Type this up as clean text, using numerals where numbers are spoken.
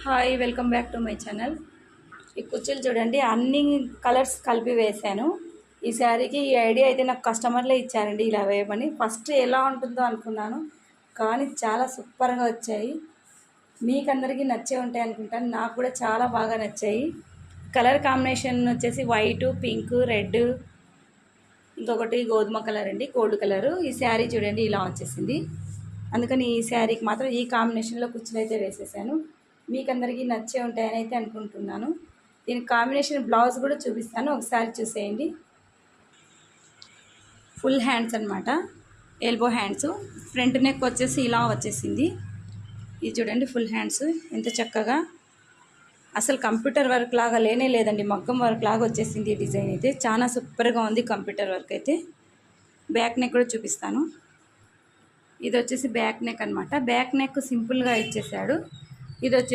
Hi welcome back to my channel. ఈ కుర్చీలు చూడండి, అన్ని కలర్స్ కలిపి వేశాను. ఈ శారీకి ఈ ఐడియా అయితే నాకు కస్టమర్లే ఇచ్చారండి ఇలా వేయమని. ఫస్ట్ ఎలా ఉంటుందో అనుకున్నాను, కానీ చాలా సూపర్గా వచ్చాయి. మీకు అందరికీ నచ్చే ఉంటాయి అనుకుంటాను. నాకు కూడా చాలా బాగా నచ్చాయి. కలర్ కాంబినేషన్ వచ్చేసి వైటు, పింక్, రెడ్, ఇంకొకటి గోధుమ కలర్ అండి, గోల్డ్ కలరు. ఈ శారీ చూడండి ఇలా వచ్చేసింది. అందుకని ఈ శారీకి మాత్రం ఈ కాంబినేషన్లో కుర్చీలు అయితే వేసేసాను. మీకు అందరికీ నచ్చే ఉంటాయని అయితే అనుకుంటున్నాను. దీని కాంబినేషన్ బ్లౌజ్ కూడా చూపిస్తాను, ఒకసారి చూసేయండి. ఫుల్ హ్యాండ్స్ అనమాట, ఎల్బో హ్యాండ్స్. ఫ్రంట్ నెక్ వచ్చేసి ఇలా వచ్చేసింది. ఇది చూడండి ఫుల్ హ్యాండ్స్ ఎంత చక్కగా, అసలు కంప్యూటర్ వర్క్ లాగా లేనే లేదండి, మగ్గం వర్క్ లాగా వచ్చేసింది. ఈ డిజైన్ అయితే చాలా సూపర్గా ఉంది కంప్యూటర్ వర్క్ అయితే. బ్యాక్ నెక్ కూడా చూపిస్తాను. ఇది వచ్చేసి బ్యాక్ నెక్ అనమాట. బ్యాక్ నెక్ సింపుల్గా ఇచ్చేసాడు. ఇది వచ్చేసి